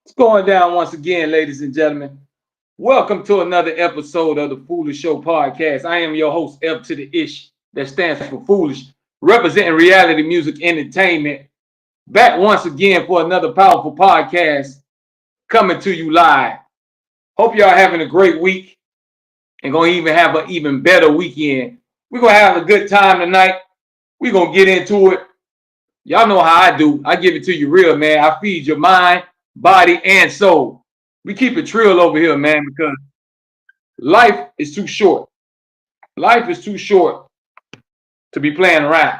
It's going down once again, ladies and gentlemen. Welcome to another episode of the Foolish Show podcast. I am your host, F to the Ish, that stands for Foolish, representing reality music entertainment. Back once again for another powerful podcast coming to you live. Hope y'all having a great week and going to even have an even better weekend. We're going to have a good time tonight. We're going to get into it. Y'all know how I do. I give it to you real, man. I feed your mind, body, and soul. We keep it trill over here, man, because life is too short. Life is too short to be playing around.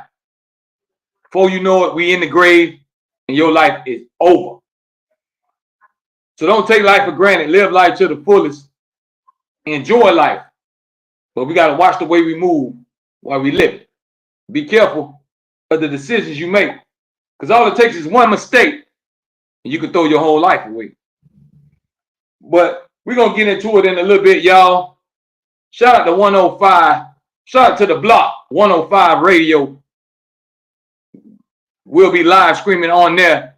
Before you know it, we in the grave and your life is over. So don't take life for granted. Live life to the fullest. Enjoy life. But we got to watch the way we move while we live it. Be careful of the decisions you make. Because all it takes is one mistake and you can throw your whole life away. But we're going to get into it in a little bit, y'all. Shout out to 105. Shout out to the block, 105 Radio. We'll be live streaming on there,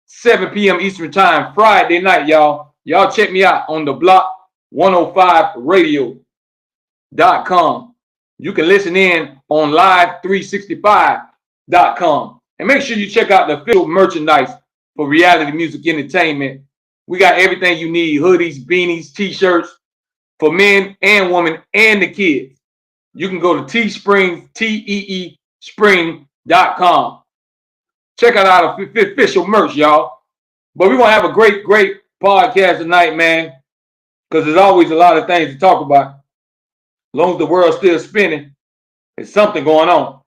7 p.m. Eastern Time, Friday night, y'all. Y'all check me out on the block, 105radio.com. You can listen in on live365.com. And make sure you check out the official merchandise for reality music entertainment. We got everything you need: hoodies, beanies, t-shirts for men and women and the kids. You can go to Teespring, TEEspring.com. Check out our official merch, y'all. But we're going to have a great podcast tonight, man, because there's always a lot of things to talk about. As long as the world's still spinning, there's something going on.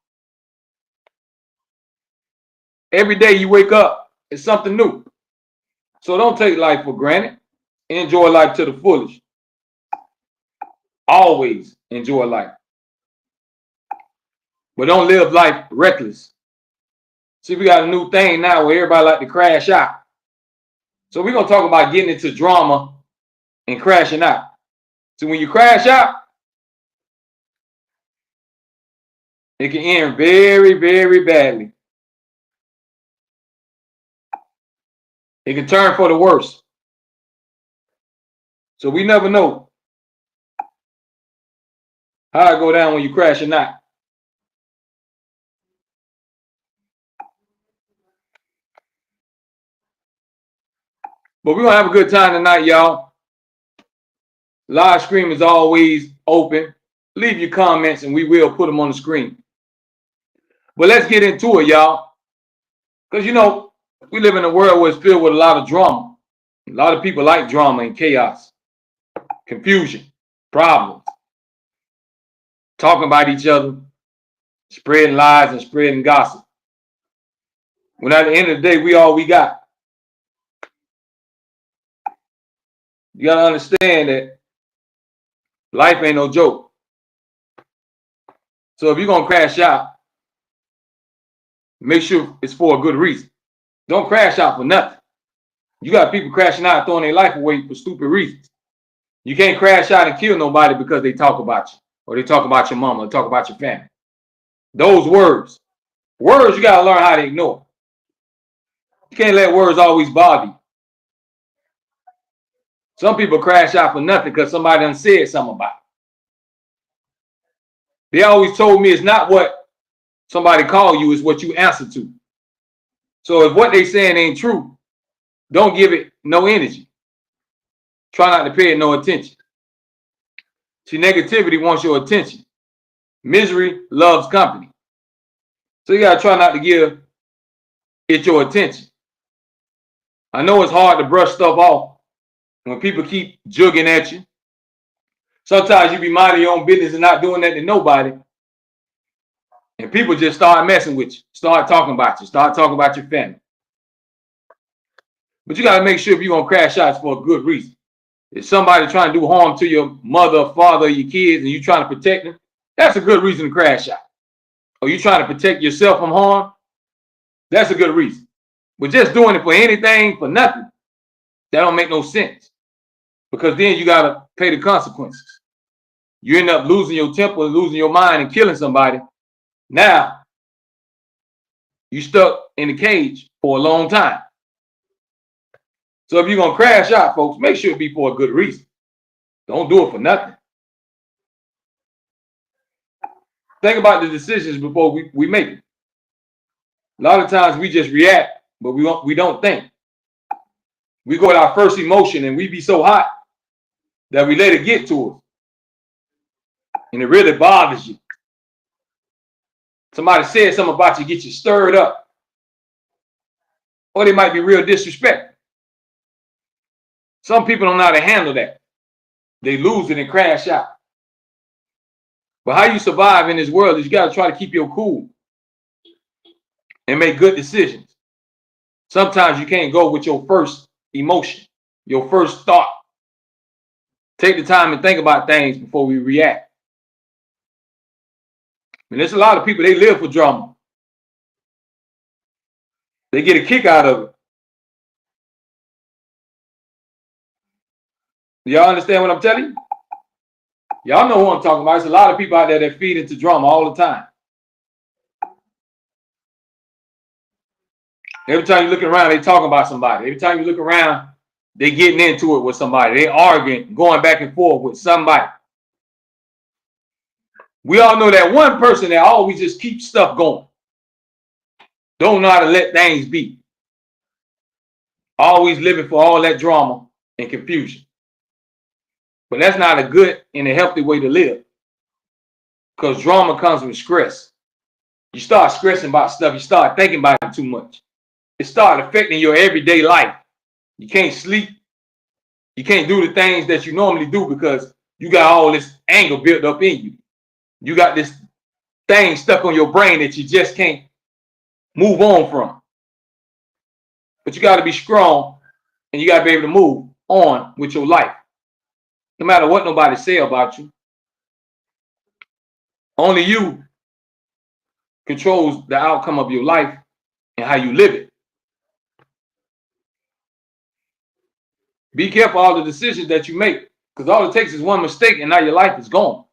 Every day you wake up, it's something new. So don't take life for granted. Enjoy life to the fullest. Always enjoy life. But don't live life reckless. See, we got a new thing now where everybody like to crash out. So we're going to talk about getting into drama and crashing out. So when you crash out, it can end very, very badly. It can turn for the worse. So we never know how it go down when you crashing out. But we're going to have a good time tonight, y'all. Live stream is always open. Leave your comments and we will put them on the screen. But let's get into it, y'all. Because, you know, we live in a world where it's filled with a lot of drama. A lot of people like drama and chaos, confusion, problems, talking about each other, spreading lies and spreading gossip. When at the end of the day, we all we got. You got to understand that life ain't no joke. So if you're going to crash out, make sure it's for a good reason. Don't crash out for nothing. You got people crashing out throwing their life away for stupid reasons. You can't crash out and kill nobody because they talk about you or they talk about your mama or talk about your family. Those words you got to learn how to ignore. You can't let words always bother you. Some people crash out for nothing because somebody done said something about it. They always told me it's not what somebody call you, it's what you answer to. So if what they saying ain't true, don't give it no energy. Try not to pay it no attention. See, negativity wants your attention. Misery loves company. So you got to try not to give it your attention. I know it's hard to brush stuff off when people keep jugging at you. Sometimes you be minding your own business and not doing that to nobody. And people just start messing with you, start talking about you, start talking about your family. But you got to make sure if you're going to crash out, it's for a good reason. If somebody trying to do harm to your mother, father, your kids, and you trying to protect them, that's a good reason to crash out. Or you trying to protect yourself from harm, that's a good reason. But just doing it for anything, for nothing, that don't make no sense. Because then you got to pay the consequences. You end up losing your temper, losing your mind, and killing somebody. Now, you stuck in a cage for a long time. So if you're going to crash out, folks, make sure it be for a good reason. Don't do it for nothing. Think about the decisions before we make it. A lot of times we just react, but we don't think. We go with our first emotion and we be so hot that we let it get to us. And it really bothers you. Somebody said something about you, get you stirred up. Or they might be real disrespectful. Some people don't know how to handle that. They lose it and crash out. But how you survive in this world is you got to try to keep your cool and make good decisions. Sometimes you can't go with your first emotion, your first thought. Take the time and think about things before we react. And there's a lot of people, they live for drama. They get a kick out of it. Y'all understand what I'm telling you? Y'all know who I'm talking about. There's a lot of people out there that feed into drama all the time. Every time you look around, they talking about somebody. Every time you look around, they getting into it with somebody. They arguing, going back and forth with somebody. We all know that one person that always just keeps stuff going. Don't know how to let things be. Always living for all that drama and confusion. But that's not a good and a healthy way to live. Because drama comes with stress. You start stressing about stuff. You start thinking about it too much. It starts affecting your everyday life. You can't sleep. You can't do the things that you normally do because you got all this anger built up in you. You got this thing stuck on your brain that you just can't move on from. But you got to be strong and you got to be able to move on with your life. No matter what nobody say about you. Only you controls the outcome of your life and how you live it. Be careful all the decisions that you make, because all it takes is one mistake and now your life is gone.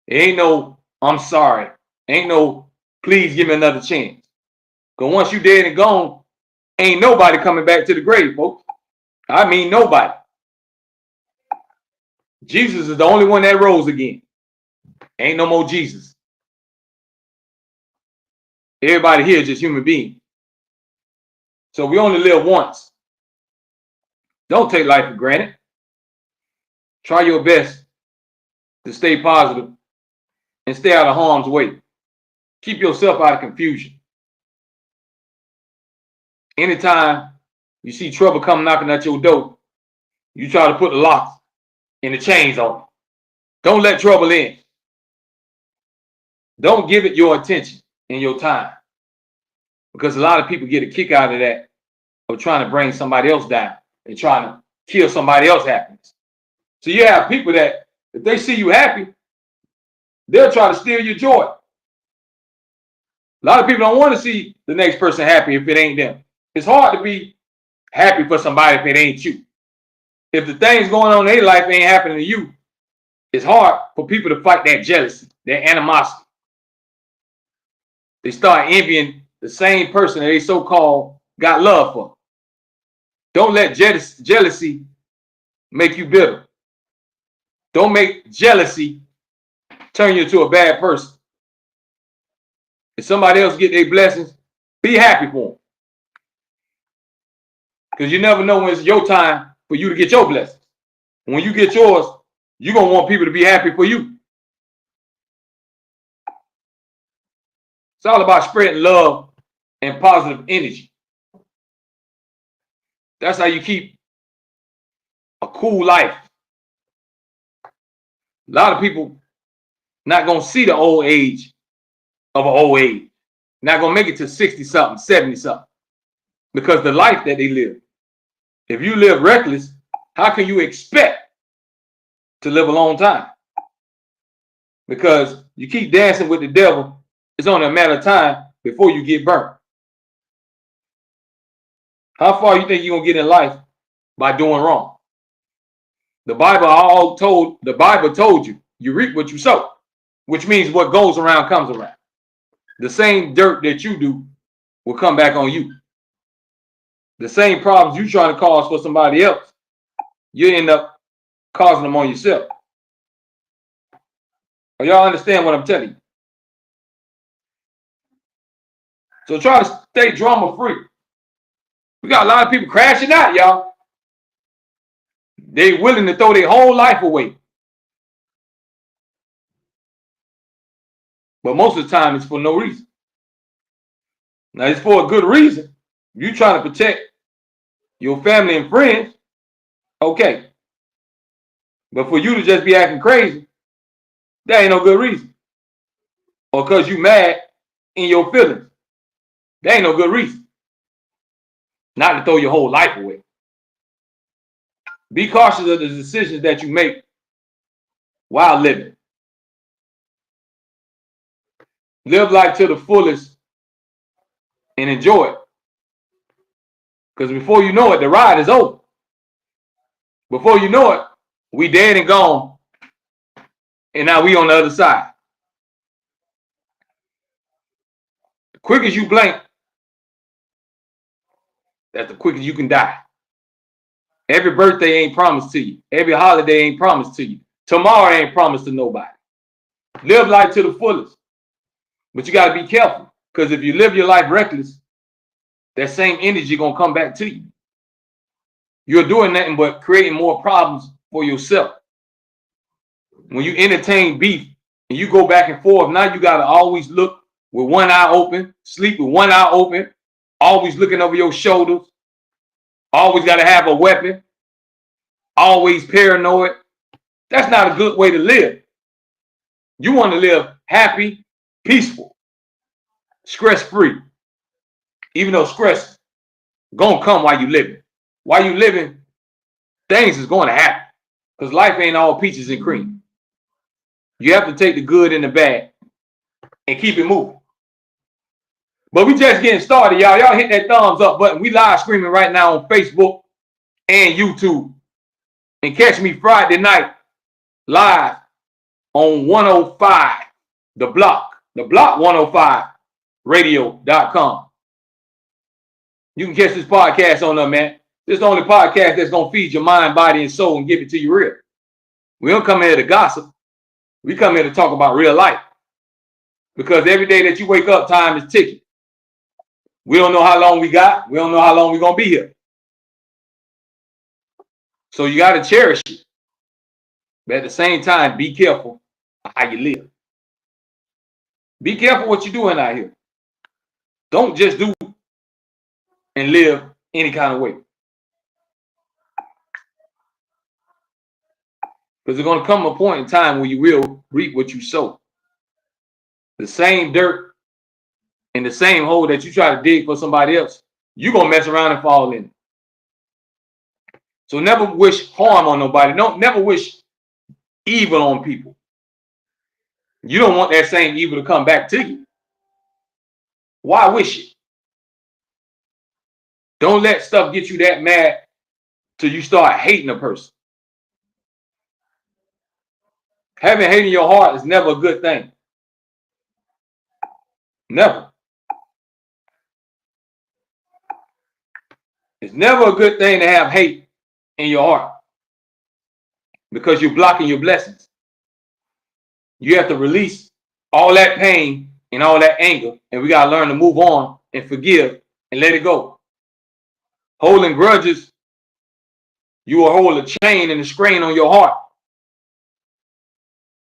It ain't no, I'm sorry. Ain't no, please give me another chance. Because once you dead and gone, ain't nobody coming back to the grave, folks. I mean nobody. Jesus is the only one that rose again. Ain't no more Jesus. Everybody here is just human beings. So we only live once. Don't take life for granted. Try your best to stay positive and stay out of harm's way. Keep yourself out of confusion. Anytime you see trouble come knocking at your door, you try to put the locks and the chains on it. Don't let trouble in. Don't give it your attention and your time. Because a lot of people get a kick out of that, of trying to bring somebody else down and trying to kill somebody else's happiness. So you have people that, if they see you happy, they'll try to steal your joy. A lot of people don't want to see the next person happy if it ain't them. It's hard to be happy for somebody if it ain't you. If the things going on in their life ain't happening to you, it's hard for people to fight that jealousy, that animosity. They start envying the same person that they so-called got love for. Don't let jealousy make you bitter. Don't make jealousy turn you into a bad person. If somebody else get their blessings, be happy for them. Because you never know when it's your time for you to get your blessings. When you get yours, you're going to want people to be happy for you. It's all about spreading love and positive energy. That's how you keep a cool life. A lot of people not going to see the old age of an old age. Not going to make it to 60-something, 70-something. Because the life that they live. If you live reckless, how can you expect to live a long time? Because you keep dancing with the devil, it's only a matter of time before you get burnt. How far you think you're going to get in life by doing wrong? The Bible told you, you reap what you sow, which means what goes around comes around. The same dirt that you do will come back on you. the same problems you trying to cause for somebody else, you end up causing them on yourself. Y'all understand what I'm telling you? So try to stay drama free. We got a lot of people crashing out, y'all. They willing to throw their whole life away. But most of the time it's for no reason. Now it's for a good reason. You trying to protect your family and friends, okay. But for you to just be acting crazy, that ain't no good reason. Or because you mad in your feelings, that ain't no good reason. Not to throw your whole life away. Be cautious of the decisions that you make while living. Live life to the fullest and enjoy it. Because before you know it, the ride is over. Before you know it, we dead and gone. And now we on the other side. The quickest you blink, that's the quickest you can die. Every birthday ain't promised to you. Every holiday ain't promised to you. Tomorrow ain't promised to nobody. Live life to the fullest. But you got to be careful. Because if you live your life reckless, that same energy going to come back to you. You're doing nothing but creating more problems for yourself. When you entertain beef and you go back and forth, now you got to always look with one eye open, sleep with one eye open, always looking over your shoulders, always got to have a weapon, always paranoid. That's not a good way to live. You want to live happy, peaceful, stress-free. Even though stress going to come while you living. While you living, things is going to happen. Because life ain't all peaches and cream. You have to take the good and the bad and keep it moving. But we just getting started, y'all. Y'all hit that thumbs up button. We live streaming right now on Facebook and YouTube. And catch me Friday night live on 105 The Block 105radio.com. You can catch this podcast on there, man. This is the only podcast that's going to feed your mind, body, and soul and give it to you real. We don't come here to gossip. We come here to talk about real life. Because every day that you wake up, time is ticking. We don't know how long we got. We don't know how long we're going to be here. So you got to cherish it. But at the same time, be careful how you live. Be careful what you're doing out here. Don't just do and live any kind of way. Because there's going to come a point in time where you will reap what you sow. The same dirt and the same hole that you try to dig for somebody else, you're going to mess around and fall in. So never wish harm on nobody. Never wish evil on people. You don't want that same evil to come back to you. Why wish it? Don't let stuff get you that mad till you start hating a person. Having hate in your heart is never a good thing. Never. It's never a good thing to have hate in your heart because you're blocking your blessings. You have to release all that pain and all that anger, and we got to learn to move on and forgive and let it go. Holding grudges, you will hold a chain and a strain on your heart.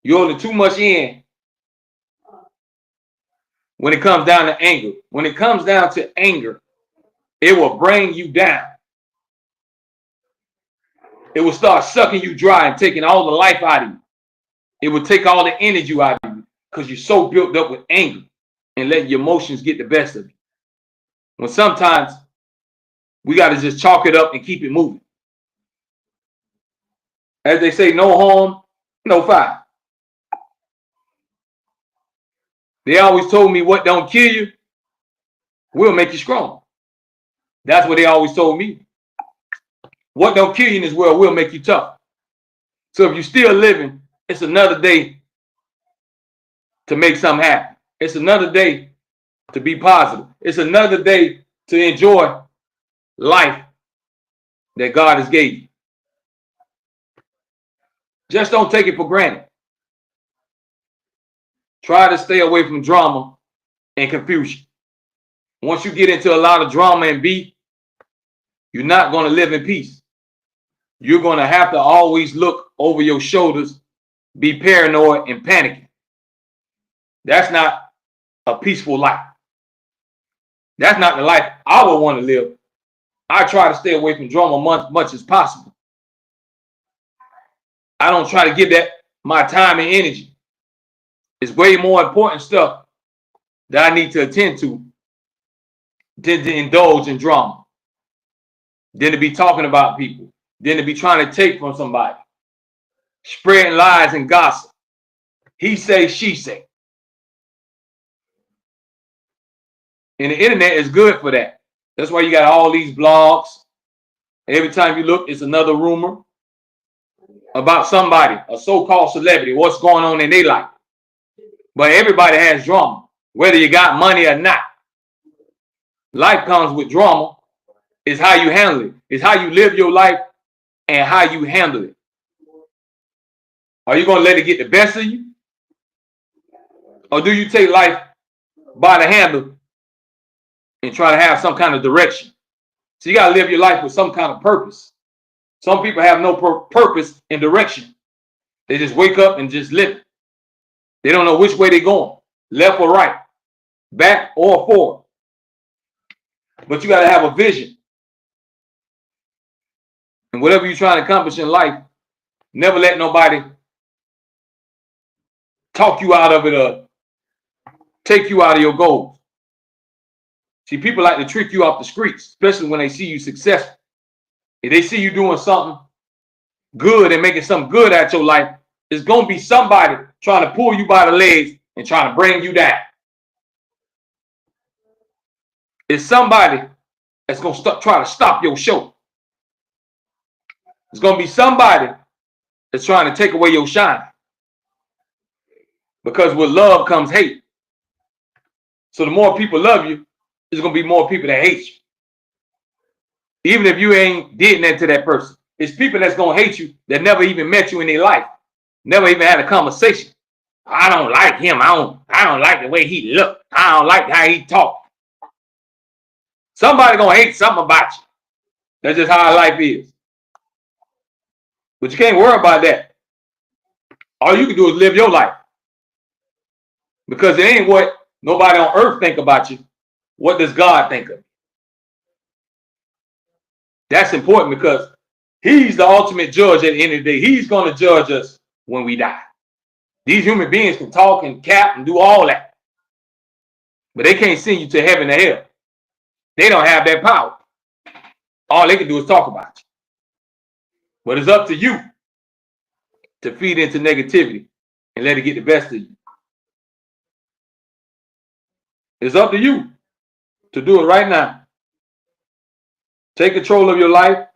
You're holding too much in when it comes down to anger. When it comes down to anger, it will bring you down. It will start sucking you dry and taking all the life out of you. It will take all the energy out of you because you're so built up with anger and letting your emotions get the best of you. When sometimes we got to just chalk it up and keep it moving. As they say, no harm, no foul. They always told me what don't kill you will make you strong. That's what they always told me. What don't kill you in this world will make you tough. So if you're still living, it's another day to make something happen. It's another day to be positive. It's another day to enjoy life that God has gave you. Just don't take it for granted. Try to stay away from drama and confusion. Once you get into a lot of drama and beef, you're not going to live in peace. You're going to have to always look over your shoulders, be paranoid and panicking. That's not a peaceful life. That's not the life I would want to live. I try to stay away from drama much as possible. I don't try to give that my time and energy. It's way more important stuff that I need to attend to than to indulge in drama, than to be talking about people, than to be trying to take from somebody, spreading lies and gossip. He say, she say. And the internet is good for that. That's why you got all these blogs. Every time you look, it's another rumor about somebody, a so-called celebrity, what's going on in their life. But everybody has drama, whether you got money or not. Life comes with drama. It's how you handle it. It's how you live your life and how you handle it. Are you going to let it get the best of you? Or do you take life by the handle and try to have some kind of direction? So you got to live your life with some kind of purpose. Some people have no purpose and direction. They just wake up and just live. They don't know which way they're going, left or right, back or forward. But you got to have a vision. And whatever you're trying to accomplish in life, never let nobody talk you out of it or take you out of your goals. See, people like to trick you off the streets, especially when they see you successful. If they see you doing something good and making something good out your life, it's going to be somebody trying to pull you by the legs and trying to bring you down. It's somebody that's going to try to stop your show. It's going to be somebody that's trying to take away your shine. Because with love comes hate. So the more people love you, there's going to be more people that hate you. Even if you ain't did that to that person. It's people that's going to hate you that never even met you in their life. Never even had a conversation. I don't like him. I don't like the way he looked. I don't like how he talked. Somebody going to hate something about you. That's just how life is. But you can't worry about that. All you can do is live your life. Because it ain't what nobody on earth think about you. What does God think of you? That's important because he's the ultimate judge at the end of the day. He's going to judge us when we die. These human beings can talk and cap and do all that. But they can't send you to heaven or hell. They don't have that power. All they can do is talk about you. But it's up to you to feed into negativity and let it get the best of you. It's up to you to do it right now. Take control of your life.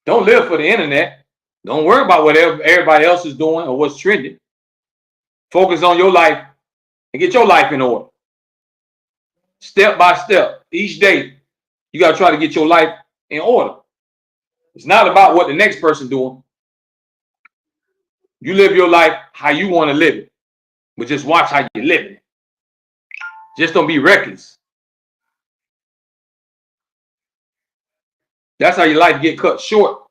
Don't live for the internet. Don't worry about what everybody else is doing or what's trending. Focus on your life and get your life in order. Step by step, each day, you got to try to get your life in order. It's not about what the next person doing. You live your life how you want to live it, but just watch how you live it. Just don't be reckless. That's how your life get cut short,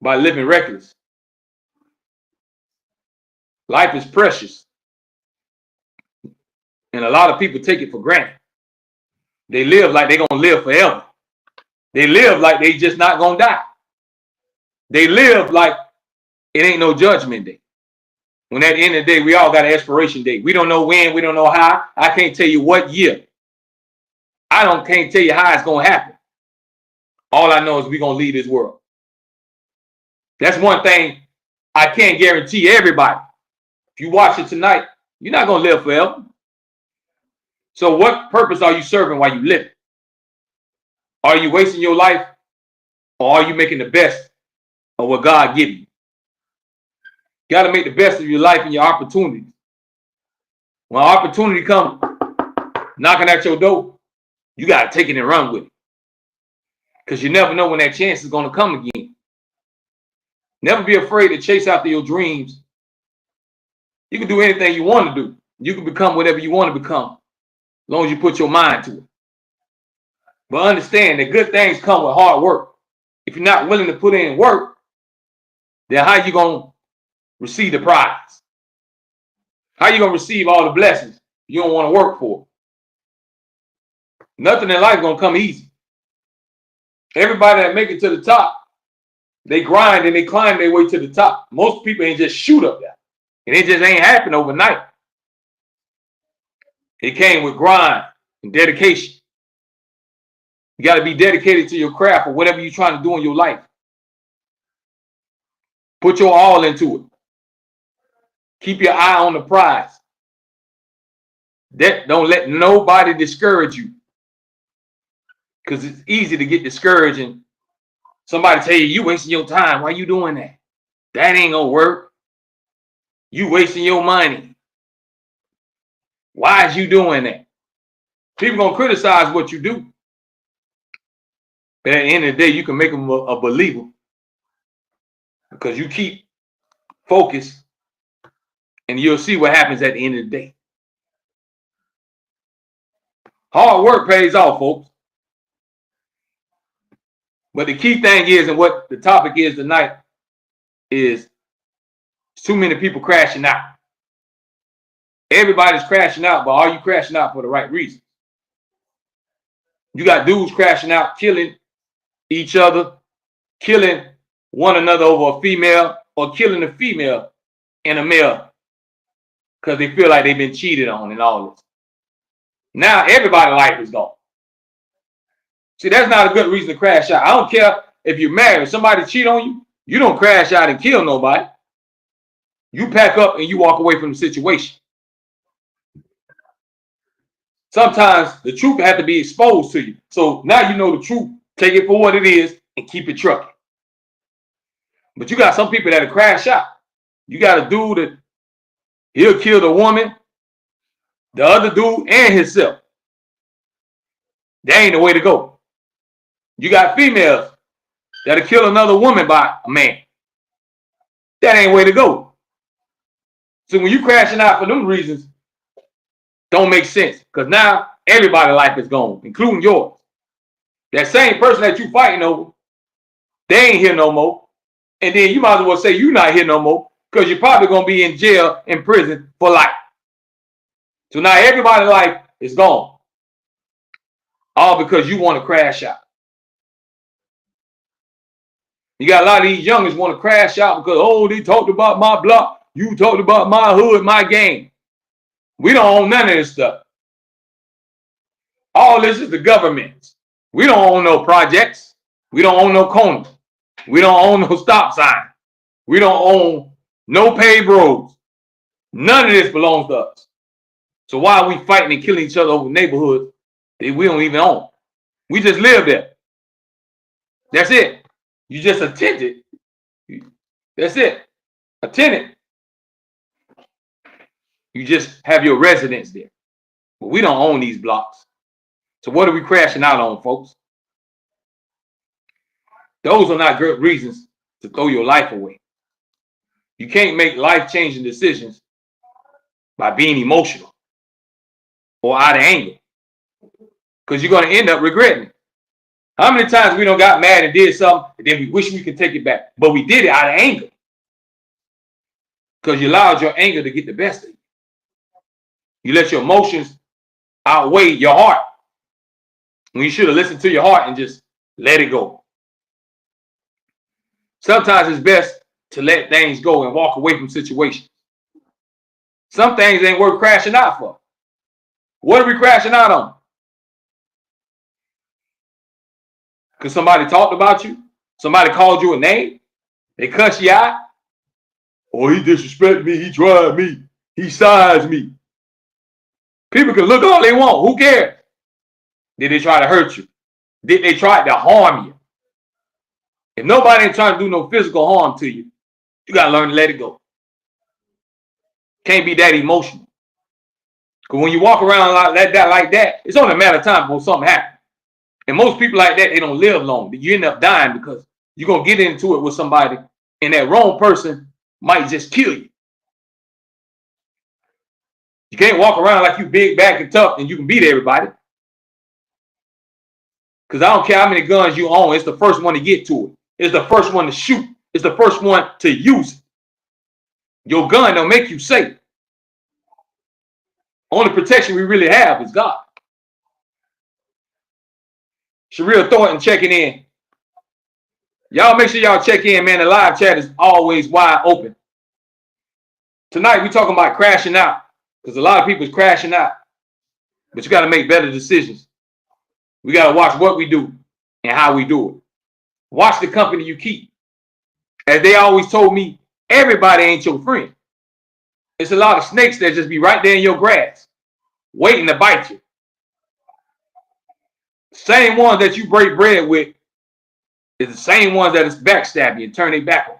by living reckless. Life is precious. And a lot of people take it for granted. They live like they're going to live forever. They live like they just not going to die. They live like it ain't no judgment day. When at the end of the day, we all got an expiration date. We don't know when, we don't know how. I can't tell you what year. Can't tell you how it's going to happen. All I know is we're going to leave this world. That's one thing I can't guarantee everybody. If you watch it tonight, you're not going to live forever. So what purpose are you serving while you live? Are you wasting your life, or are you making the best of what God gives you? You got to make the best of your life and your opportunities. When opportunity comes knocking at your door, you got to take it and run with it. Because you never know when that chance is going to come again. Never be afraid to chase after your dreams. You can do anything you want to do. You can become whatever you want to become, as long as you put your mind to it. But understand that good things come with hard work. If you're not willing to put in work, then how you going to receive the prize? How you going to receive all the blessings you don't want to work for? Nothing in life is going to come easy. Everybody that make it to the top, they grind and they climb their way to the top. Most people ain't just shoot up there. And it just ain't happen overnight. It came with grind and dedication. You got to be dedicated to your craft or whatever you're trying to do in your life. Put your all into it. Keep your eye on the prize. Don't let nobody discourage you. Because it's easy to get discouraged and somebody tell you wasting your time. Why you doing that? That ain't gonna work. You wasting your money. Why is you doing that? People gonna criticize what you do. But at the end of the day, you can make them a believer because you keep focused and you'll see what happens at the end of the day. Hard work pays off, folks. But the key thing is, and what the topic is tonight, is too many people crashing out. Everybody's crashing out, but are you crashing out for the right reasons? You got dudes crashing out, killing each other, killing one another over a female, or killing a female and a male because they feel like they've been cheated on and all this. Now everybody's life is gone. See, that's not a good reason to crash out. I don't care if you're married. If somebody cheat on you, you don't crash out and kill nobody. You pack up and you walk away from the situation. Sometimes the truth has to be exposed to you. So now you know the truth. Take it for what it is and keep it trucking. But you got some people that'll crash out. You got a dude that he'll kill the woman, the other dude, and himself. That ain't the way to go. You got females that'll kill another woman by a man. That ain't the way to go. So when you crashing out for them reasons, don't make sense. Because now everybody's life is gone, including yours. That same person that you fighting over, they ain't here no more. And then you might as well say you're not here no more because you're probably going to be in jail, in prison for life. So now everybody's life is gone. All because you want to crash out. You got a lot of these youngins want to crash out because, oh, they talked about my block. You talked about my hood, my game. We don't own none of this stuff. All this is the government's. We don't own no projects. We don't own no corners. We don't own no stop sign. We don't own no paved roads. None of this belongs to us. So why are we fighting and killing each other over neighborhoods that we don't even own? We just live there. That's it. You just a tenant. That's it. A tenant. You just have your residence there. But we don't own these blocks. So what are we crashing out on, folks? Those are not good reasons to throw your life away. You can't make life-changing decisions by being emotional or out of anger, because you're going to end up regretting it. How many times we don't got mad and did something and then we wish we could take it back, but we did it out of anger because you allowed your anger to get the best of you. You let your emotions outweigh your heart when you should have listened to your heart and just let it go. Sometimes it's best to let things go and walk away from situations. Some things ain't worth crashing out for. What are we crashing out on? Because somebody talked about you? Somebody called you a name? They cuss you out? Oh, he disrespected me. He tried me. He sized me. People can look all they want. Who cares? Did they try to hurt you? Did they try to harm you? If nobody ain't trying to do no physical harm to you, you got to learn to let it go. Can't be that emotional. Because when you walk around like that, it's only a matter of time before something happens. And most people like that, they don't live long. You end up dying because you're going to get into it with somebody, and that wrong person might just kill you. You can't walk around like you big, back, and tough, and you can beat everybody. Because I don't care how many guns you own. It's the first one to get to it. It's the first one to shoot. It's the first one to use it. Your gun don't make you safe. Only protection we really have is God. Sharia Thornton checking in. Y'all make sure y'all check in, man. The live chat is always wide open. Tonight we talking about crashing out, because a lot of people is crashing out. But you got to make better decisions. We got to watch what we do and how we do it. Watch the company you keep. As they always told me, everybody ain't your friend. It's a lot of snakes that just be right there in your grass, waiting to bite you. Same ones that you break bread with is the same ones that is backstab you and turn their back on.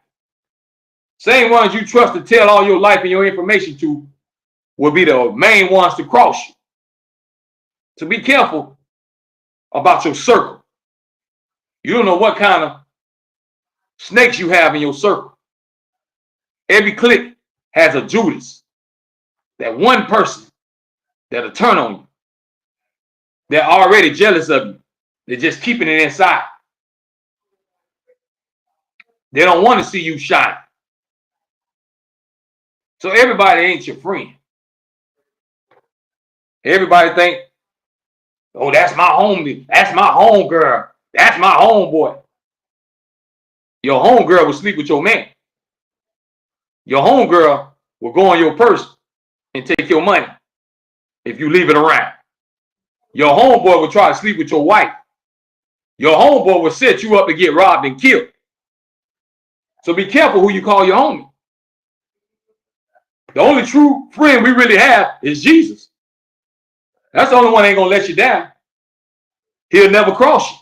Same ones you trust to tell all your life and your information to will be the main ones to cross you. So be careful about your circle. You don't know what kind of snakes you have in your circle. Every clique has a Judas. That one person that'll turn on you. They're already jealous of you. They're just keeping it inside. They don't want to see you shine. So everybody ain't your friend. Everybody think, oh, that's my homie. That's my homegirl. That's my homeboy. Your homegirl will sleep with your man. Your homegirl will go on your purse and take your money if you leave it around. Your homeboy will try to sleep with your wife. Your homeboy will set you up to get robbed and killed. So be careful who you call your homie. The only true friend we really have is Jesus. That's the only one that ain't going to let you down. He'll never cross you.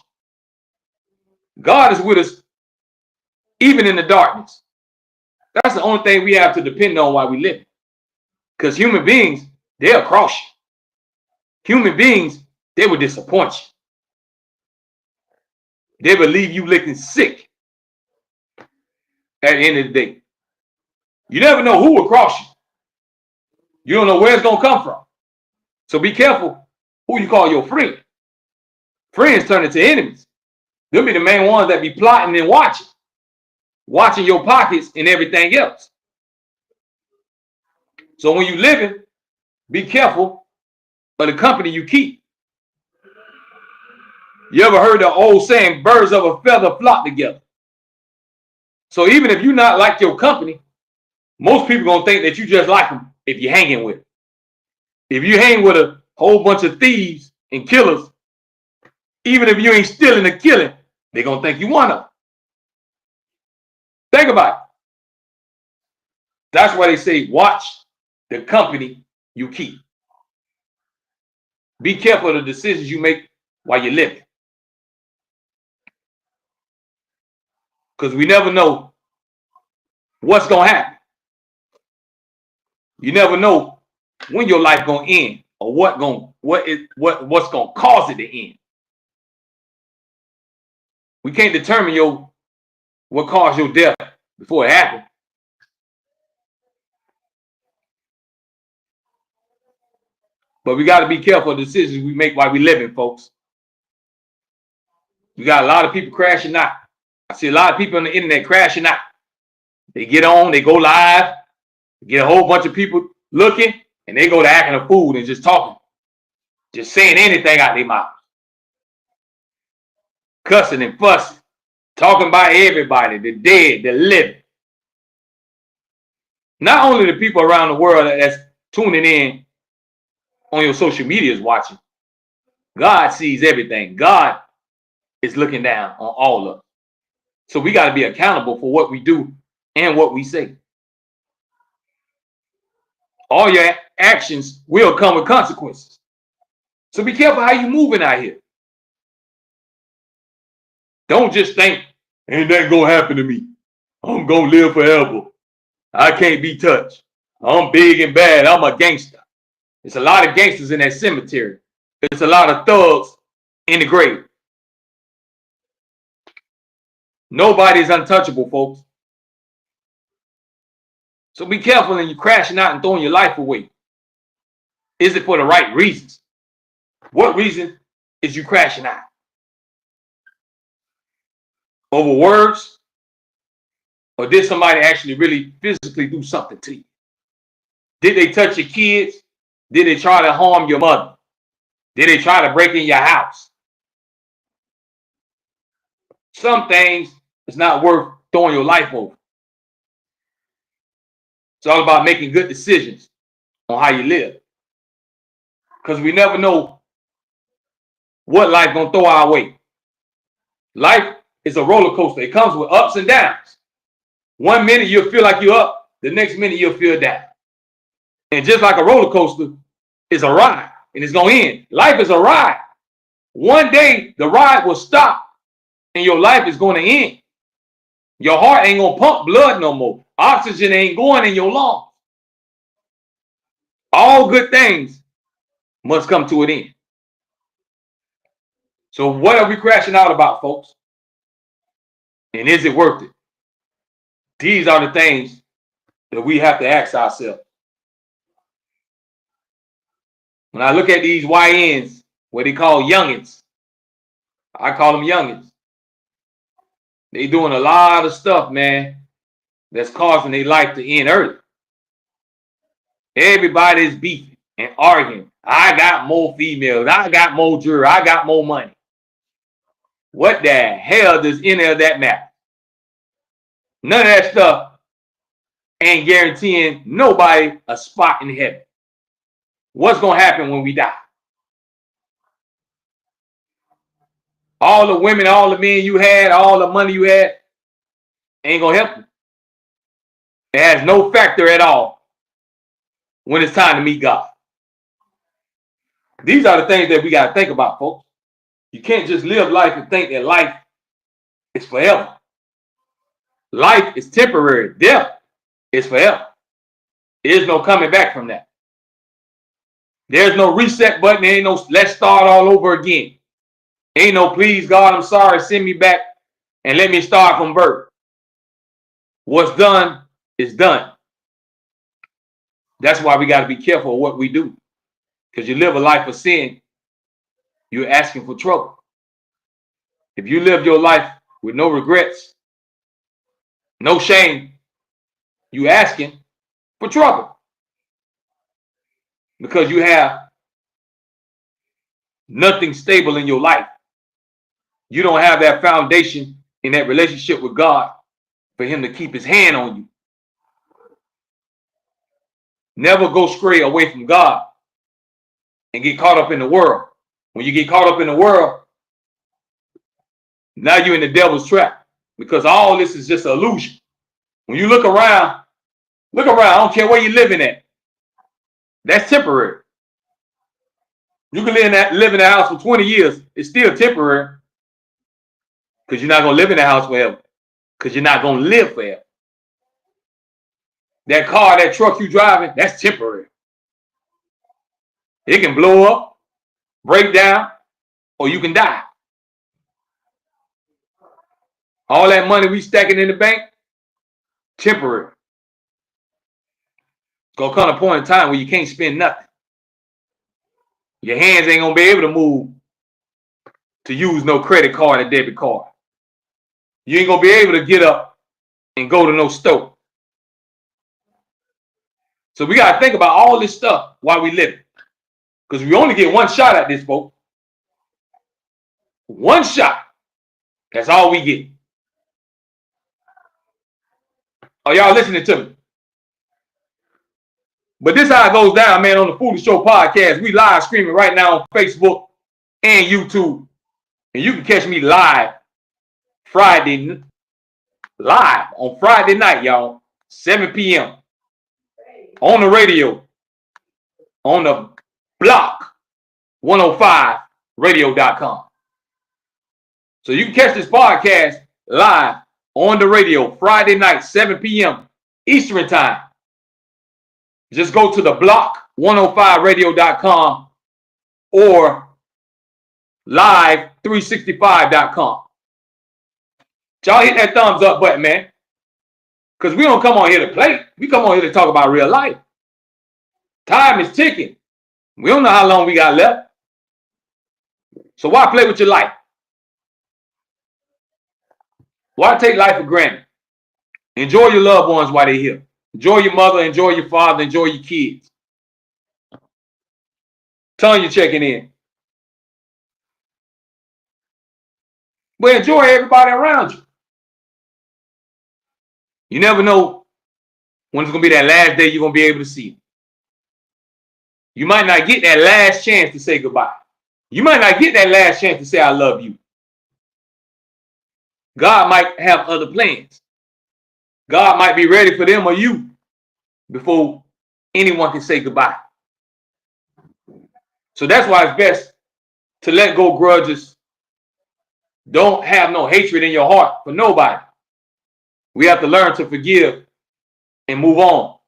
God is with us even in the darkness. That's the only thing we have to depend on while we live. Because human beings, they'll cross you. Human beings, they will disappoint you. They will leave you looking sick at the end of the day. You never know who will cross you. You don't know where it's going to come from. So be careful who you call your friend. Friends turn into enemies. They'll be the main ones that be plotting and watching your pockets and everything else. So when you living, be careful of the company you keep. You ever heard the old saying, birds of a feather flock together? So even if you're not like your company, most people going to think that you just like them if you're hanging with them. If you hang with a whole bunch of thieves and killers, even if you ain't stealing or killing, they're going to think you one of them. Think about it. That's why they say, watch the company you keep. Be careful of the decisions you make while you're living. Because we never know what's going to happen. You never know when your life going to end or what's going to cause it to end. We can't determine what caused your death before it happened. But we got to be careful of the decisions we make while we living, folks. We got a lot of people crashing out. I see a lot of people on the internet crashing out. They get on, they go live, get a whole bunch of people looking, and they go to acting a fool and just talking, just saying anything out their mouth. Cussing and fussing, talking about everybody, the dead, the living. Not only the people around the world that's tuning in on your social media is watching. God sees everything. God is looking down on all of us. So we got to be accountable for what we do and what we say. All your actions will come with consequences. So be careful how you moving out here. Don't just think, ain't that gonna happen to me. I'm gonna live forever. I can't be touched. I'm big and bad. I'm a gangster. It's a lot of gangsters in that cemetery. There's a lot of thugs in the grave. Nobody is untouchable, folks. So be careful when you're crashing out and throwing your life away. Is it for the right reasons? What reason is you crashing out? Over words? Or did somebody actually really physically do something to you? Did they touch your kids? Did they try to harm your mother? Did they try to break in your house? Some things it's not worth throwing your life over. It's all about making good decisions on how you live. Because we never know what life gonna throw our way. Life is a roller coaster. It comes with ups and downs. 1 minute you'll feel like you're up, the next minute you'll feel down. And just like a roller coaster, it's a ride and it's gonna end. Life is a ride. One day the ride will stop and your life is gonna end. Your heart ain't gonna pump blood no more. Oxygen ain't going in your lungs. All good things must come to an end. So what are we crashing out about, folks? And is it worth it? These are the things that we have to ask ourselves. When I look at these YNs, what they call youngins, I call them youngins. They doing a lot of stuff, man, that's causing their life to end early. Everybody's beefing and arguing. I got more females. I got more jewelry. I got more money. What the hell does any of that matter? None of that stuff ain't guaranteeing nobody a spot in heaven. What's going to happen when we die? All the women, all the men you had, all the money you had, ain't going to help you. It has no factor at all when it's time to meet God. These are the things that we got to think about, folks. You can't just live life and think that life is forever. Life is temporary. Death is forever. There's no coming back from that. There's no reset button. There ain't no let's start all over again. Ain't no please God, I'm sorry, send me back and let me start from birth. What's done is done. That's why we got to be careful of what we do. Because you live a life of sin, you're asking for trouble. If you live your life with no regrets, no shame, you asking for trouble. Because you have nothing stable in your life. You don't have that foundation in that relationship with God for him to keep his hand on you. Never go stray away from God and get caught up in the world. When you get caught up in the world, now you're in the devil's trap because all this is just an illusion. When you look around, I don't care where you're living at. That's temporary. You can live in that house for 20 years. It's still temporary because you're not going to live in the house forever because you're not going to live forever. That car, that truck you driving, that's temporary. It can blow up, break down, or you can die. All that money we stacking in the bank, temporary. It's going to come a point in time where you can't spend nothing. Your hands ain't going to be able to move to use no credit card or debit card. You ain't going to be able to get up and go to no store. So we got to think about all this stuff while we live. Because we only get one shot at this, folks. One shot. That's all we get. Are y'all listening to me? But this is how it goes down, man, on the Foolish Show podcast. We live streaming right now on Facebook and YouTube. And you can catch me live on Friday night, y'all, 7 p.m. on the radio, on the block, 105radio.com. So you can catch this podcast live on the radio Friday night, 7 p.m. Eastern time. Just go to the block, 105radio.com or live365.com. Y'all hit that thumbs up button, man. Because we don't come on here to play. We come on here to talk about real life. Time is ticking. We don't know how long we got left. So why play with your life? Why take life for granted? Enjoy your loved ones while they're here. Enjoy your mother, enjoy your father, enjoy your kids. Tell them you're checking in. But enjoy everybody around you. You never know when it's going to be that last day you're going to be able to see them. You might not get that last chance to say goodbye. You might not get that last chance to say I love you. God might have other plans. God might be ready for them or you before anyone can say goodbye. So that's why it's best to let go grudges. Don't have no hatred in your heart for nobody. We have to learn to forgive and move on.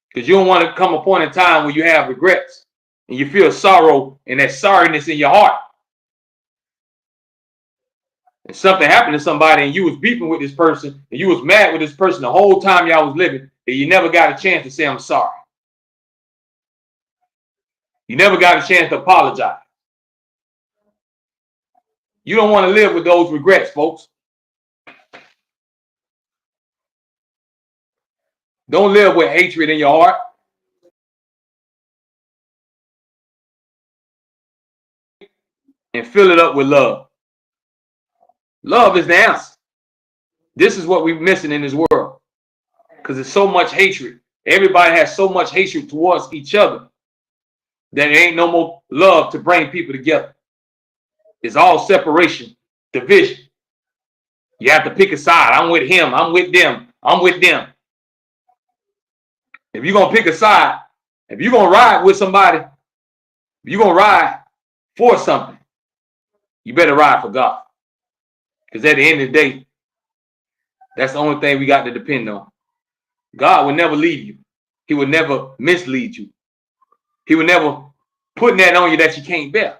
Because you don't want to come a point in time when you have regrets and you feel sorrow and that sorriness in your heart. And something happened to somebody and you was beefing with this person and you was mad with this person the whole time y'all was living and you never got a chance to say I'm sorry. You never got a chance to apologize. You don't want to live with those regrets, folks. Don't live with hatred in your heart. And fill it up with love. Love is the answer. This is what we're missing in this world. Because there's so much hatred. Everybody has so much hatred towards each other that there ain't no more love to bring people together. It's all separation, division. You have to pick a side. I'm with him. I'm with them. I'm with them. If you're going to pick a side, if you're going to ride with somebody, if you're going to ride for something, you better ride for God. Because at the end of the day, that's the only thing we got to depend on. God will never leave you. He will never mislead you. He will never put that on you that you can't bear.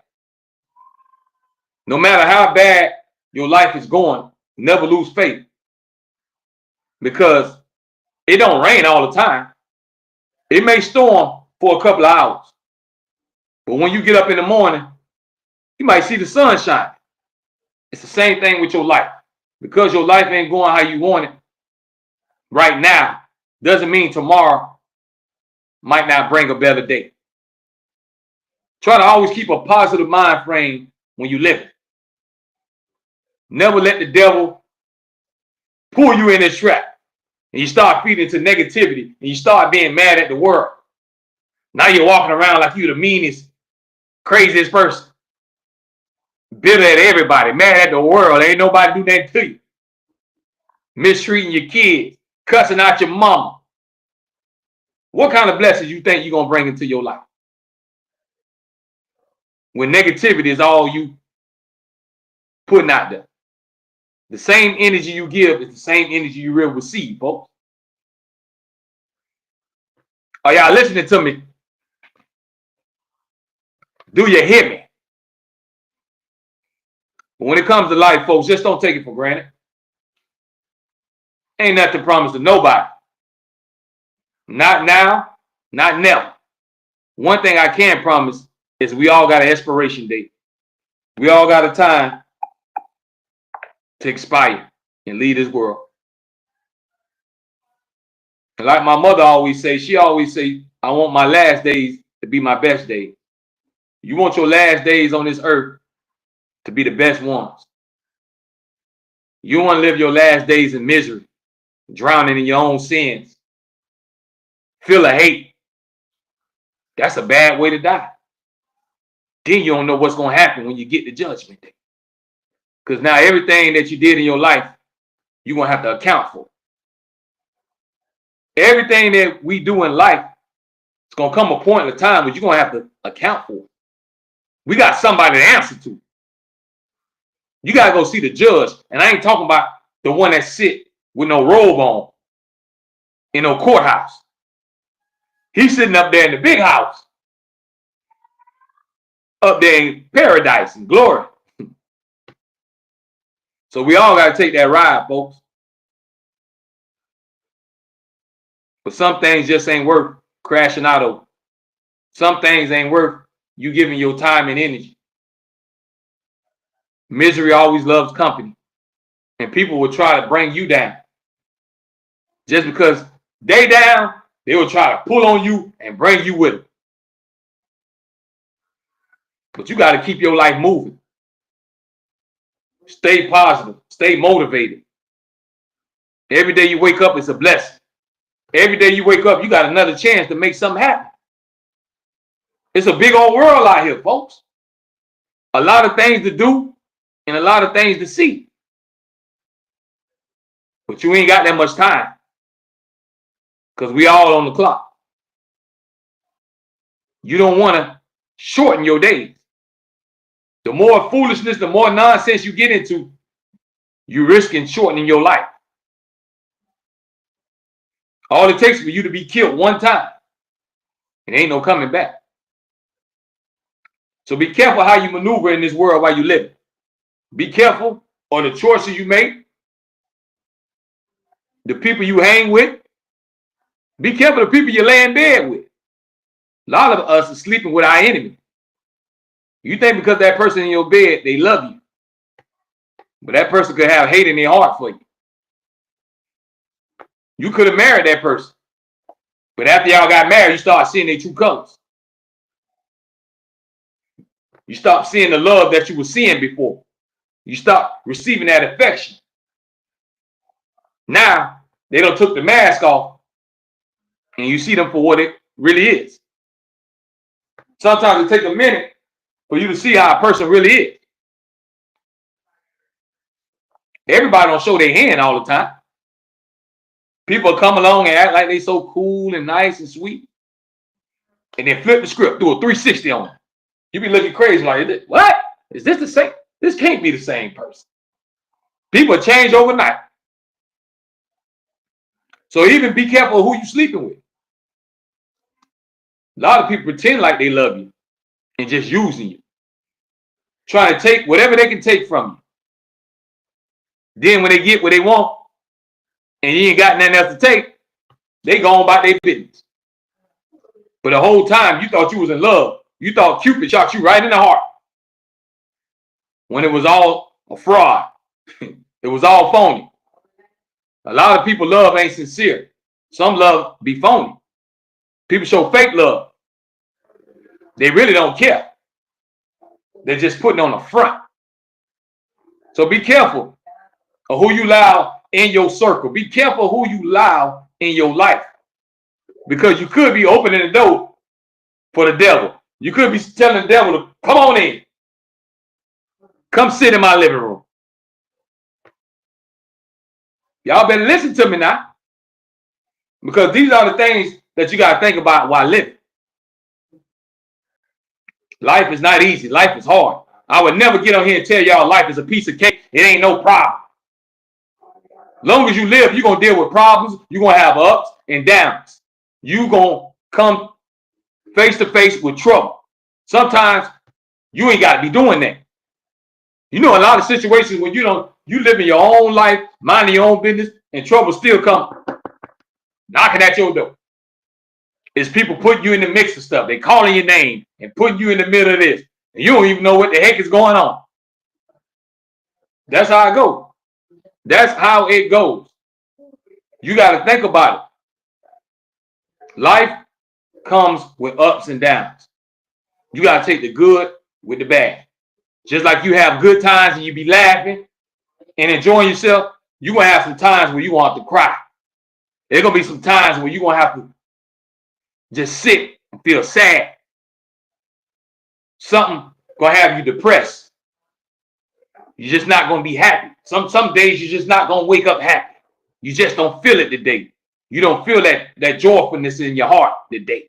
No matter how bad your life is going, never lose faith. Because it don't rain all the time. It may storm for a couple of hours. But when you get up in the morning, you might see the sun shine. It's the same thing with your life. Because your life ain't going how you want it right now, doesn't mean tomorrow might not bring a better day. Try to always keep a positive mind frame when you live it. Never let the devil pull you in this trap. And you start feeding into negativity. And you start being mad at the world. Now you're walking around like you're the meanest, craziest person. Bitter at everybody. Mad at the world. Ain't nobody do that to you. Mistreating your kids. Cussing out your mama. What kind of blessings you think you're going to bring into your life? When negativity is all you putting out there. The same energy you give is the same energy you will receive, folks. Are y'all listening to me? Do you hear me? But when it comes to life, folks, just don't take it for granted. Ain't nothing promised to nobody. Not now, not never. One thing I can promise is we all got an expiration date. We all got a time to expire and leave this world. And like my mother always say, she always say, I want my last days to be my best days. You want your last days on this earth to be the best ones. You want to live your last days in misery, drowning in your own sins, feel of hate. That's a bad way to die. Then you don't know what's going to happen when you get to judgment day. Because now everything that you did in your life, you're going to have to account for. Everything that we do in life, it's going to come a point in a time where you're going to have to account for it. We got somebody to answer to. You got to go see the judge. And I ain't talking about the one that sit with no robe on in no courthouse. He's sitting up there in the big house. Up there in paradise and glory. So we all got to take that ride, folks. But some things just ain't worth crashing out over. Some things ain't worth you giving your time and energy. Misery always loves company. And people will try to bring you down. Just because they down, they will try to pull on you and bring you with them. But you got to keep your life moving. Stay positive. Stay motivated. Every day you wake up, it's a blessing. Every day you wake up, you got another chance to make something happen. It's a big old world out here, folks. A lot of things to do and a lot of things to see. But you ain't got that much time. Because we all on the clock. You don't want to shorten your days. The more foolishness, the more nonsense you get into, you're risking shortening your life. All it takes for you to be killed one time. It ain't no coming back. So be careful how you maneuver in this world while you live. Be careful on the choices you make. The people you hang with. Be careful of the people you lay in bed with. A lot of us are sleeping with our enemy. You think because that person in your bed, they love you. But that person could have hate in their heart for you. You could have married that person. But after y'all got married, you start seeing their true colors. You stop seeing the love that you were seeing before. You stop receiving that affection. Now, they done took the mask off and you see them for what it really is. Sometimes it takes a minute for you to see how a person really is. Everybody don't show their hand all the time. People come along and act like they so cool and nice and sweet. And then flip the script, do a 360 on them. You be looking crazy like, what? Is this the same? This can't be the same person. People change overnight. So even be careful of who you're sleeping with. A lot of people pretend like they love you and just using you. Trying to take whatever they can take from you. Then when they get what they want and you ain't got nothing else to take, they go on about their business. But the whole time you thought you was in love. You thought Cupid shot you right in the heart. When it was all a fraud. It was all phony. A lot of people love ain't sincere. Some love be phony. People show fake love. They really don't care. They're just putting on a front. So be careful of who you allow in your circle. Be careful who you allow in your life. Because you could be opening the door for the devil. You could be telling the devil to come on in. Come sit in my living room. Y'all better listen to me now. Because these are the things that you got to think about while living. Life is not easy. Life is hard. I would never get on here and tell y'all life is a piece of cake. It ain't no problem. Long as you live, you're going to deal with problems. You're going to have ups and downs. You're going to come face to face with trouble. Sometimes you ain't got to be doing that. You know, a lot of situations when you live in your own life, minding your own business, and trouble still come knocking at your door. It's people putting you in the mix of stuff. They calling your name and putting you in the middle of this. And you don't even know what the heck is going on. That's how it goes. That's how it goes. You got to think about it. Life comes with ups and downs. You got to take the good with the bad. Just like you have good times and you be laughing and enjoying yourself, you're going to have some times where you want to cry. There's going to be some times where you're going to have to just sit and feel sad. Something going to have you depressed. You're just not going to be happy. Some days you're just not going to wake up happy. You just don't feel it today. You don't feel that joyfulness in your heart today.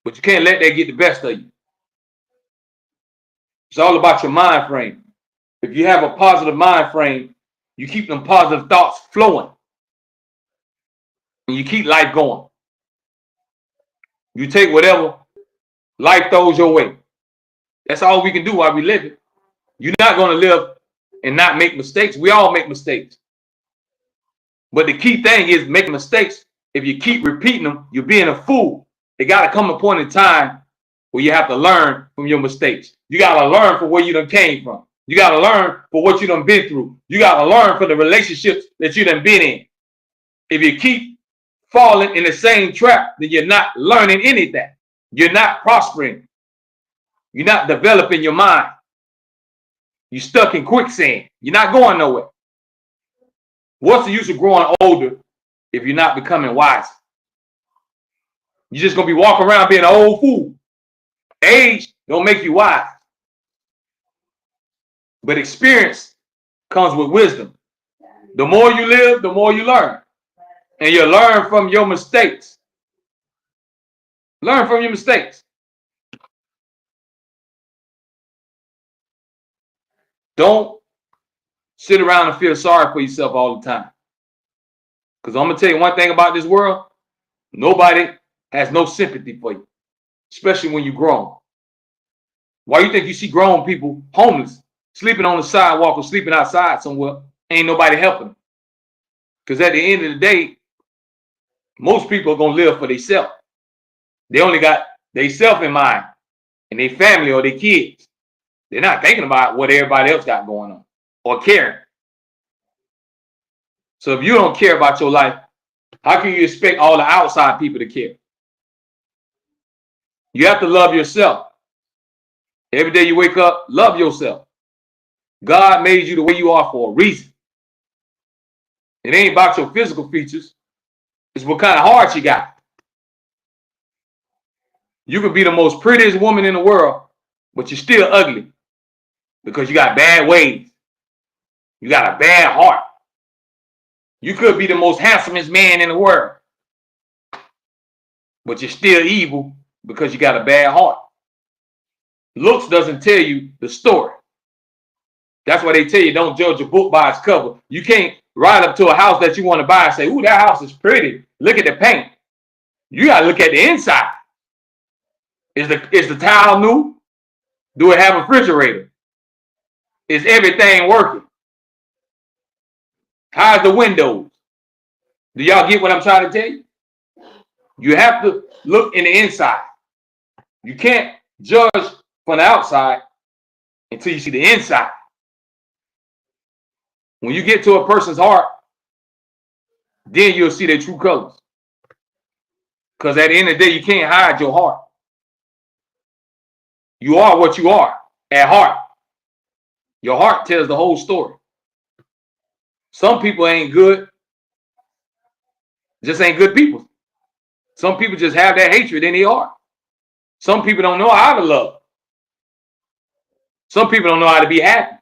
But you can't let that get the best of you. It's all about your mind frame. If you have a positive mind frame, you keep them positive thoughts flowing. And you keep life going. You take whatever life throws your way. That's all we can do while we live it. You're not going to live and not make mistakes. We all make mistakes. But the key thing is making mistakes. If you keep repeating them, you're being a fool. It got to come a point in time where you have to learn from your mistakes. You got to learn from where you done came from. You got to learn for what you done been through. You got to learn from the relationships that you done been in. If you keep falling in the same trap, then you're not learning anything. You're not prospering. You're not developing your mind. You're stuck in quicksand. You're not going nowhere. What's the use of growing older if you're not becoming wiser? You're just going to be walking around being an old fool. Age don't make you wise. But experience comes with wisdom. The more you live, the more you learn. And you learn from your mistakes. Learn from your mistakes. Don't sit around and feel sorry for yourself all the time. Because I'm going to tell you one thing about this world. Nobody has no sympathy for you, especially when you're grown. Why you think you see grown people homeless, sleeping on the sidewalk or sleeping outside somewhere? Ain't nobody helping them. Because at the end of the day, most people are going to live for themselves. They only got themselves in mind and their family or their kids. They're not thinking about what everybody else got going on or caring. So if you don't care about your life, how can you expect all the outside people to care? You have to love yourself. Every day you wake up, love yourself. God made you the way you are for a reason. It ain't about your physical features. It's what kind of heart you got. You could be the most prettiest woman in the world, but you're still ugly because you got bad ways. You got a bad heart. You could be the most handsomest man in the world, but you're still evil because you got a bad heart. Looks doesn't tell you the story. That's why they tell you don't judge a book by its cover. You can't ride up to a house that you want to buy and say, ooh, that house is pretty. Look at the paint. You got to look at the inside. Is the tile new? Do it have a refrigerator? Is everything working? How's the windows? Do y'all get what I'm trying to tell you? You have to look in the inside. You can't judge from the outside until you see the inside. When you get to a person's heart, then you'll see their true colors. Because at the end of the day, you can't hide your heart. You are what you are at heart. Your heart tells the whole story. Some people ain't good. Just ain't good people. Some people just have that hatred in their heart. Some people don't know how to love. Some people don't know how to be happy.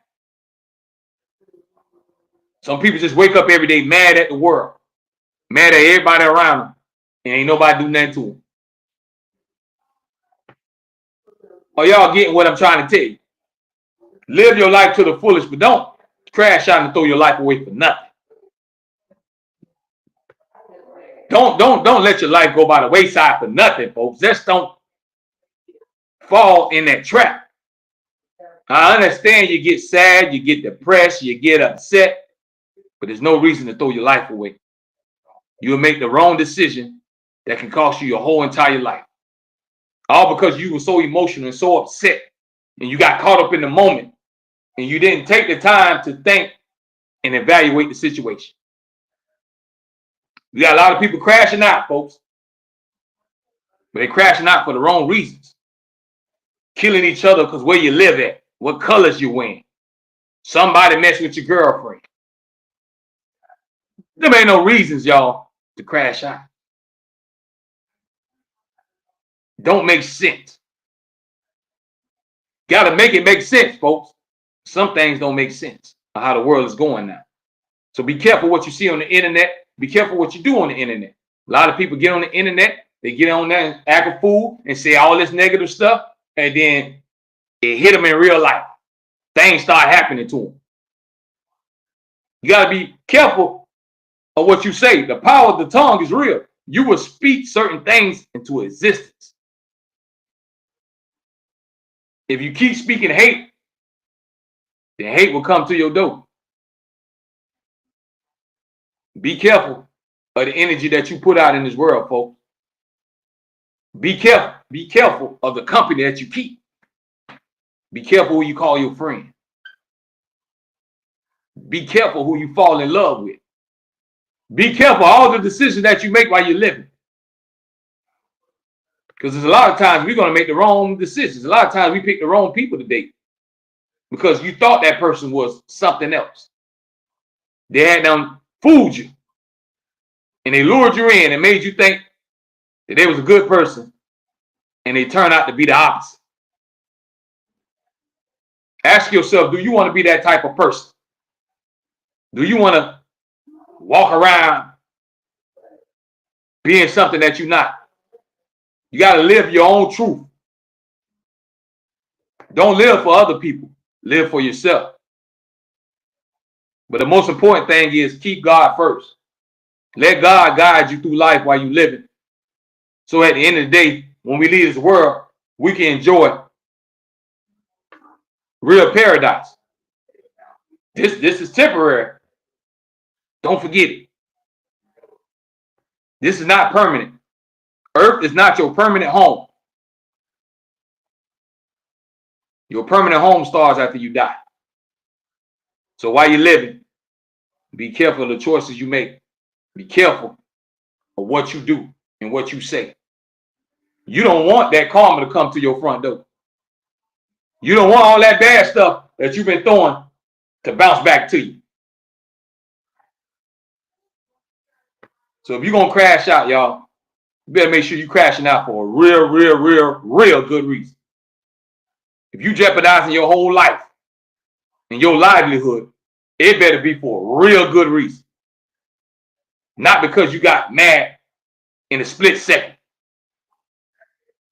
Some people just wake up every day mad at the world, mad at everybody around them, and ain't nobody do nothing to them. Are y'all getting what I'm trying to tell you? Live your life to the fullest, but don't crash out and throw your life away for nothing. Don't let your life go by the wayside for nothing, folks. Just don't fall in that trap. I understand you get sad, you get depressed, you get upset, but there's no reason to throw your life away. You'll make the wrong decision that can cost you your whole entire life. All because you were so emotional and so upset and you got caught up in the moment and you didn't take the time to think and evaluate the situation. We got a lot of people crashing out, folks. But they're crashing out for the wrong reasons. Killing each other because where you live at, what colors you wearing. Somebody messing with your girlfriend. There ain't no reasons, y'all, to crash out. Don't make sense. Got to make it make sense, folks. Some things don't make sense of how the world is going now. So be careful what you see on the internet. Be careful what you do on the internet. A lot of people get on the internet. They get on there and act a fool and say all this negative stuff. And then it hit them in real life. Things start happening to them. You got to be careful of what you say. The power of the tongue is real. You will speak certain things into existence. If you keep speaking hate, then hate will come to your door. Be careful of the energy that you put out in this world, folks. Be careful. Be careful of the company that you keep. Be careful who you call your friend. Be careful who you fall in love with. Be careful all the decisions that you make while you're living. Because there's a lot of times we're going to make the wrong decisions. A lot of times we pick the wrong people to date because you thought that person was something else. They had them fooled you and they lured you in and made you think that they was a good person, and they turned out to be the opposite. Ask yourself, do you want to be that type of person? Do you want to walk around being something that you're not? You got to live your own truth. Don't live for other people. Live for yourself. But the most important thing is keep God first. Let God guide you through life while you're living. So at the end of the day, when we leave this world, we can enjoy real paradise. This is temporary. Don't forget it. This is not permanent. Earth is not your permanent home. Your permanent home starts after you die. So while you're living, be careful of the choices you make. Be careful of what you do and what you say. You don't want that karma to come to your front door. You don't want all that bad stuff that you've been throwing to bounce back to you. So if you're going to crash out, y'all, you better make sure you're crashing out for a real good reason. If you jeopardizing your whole life and your livelihood, it better be for a real good reason. Not because you got mad in a split second.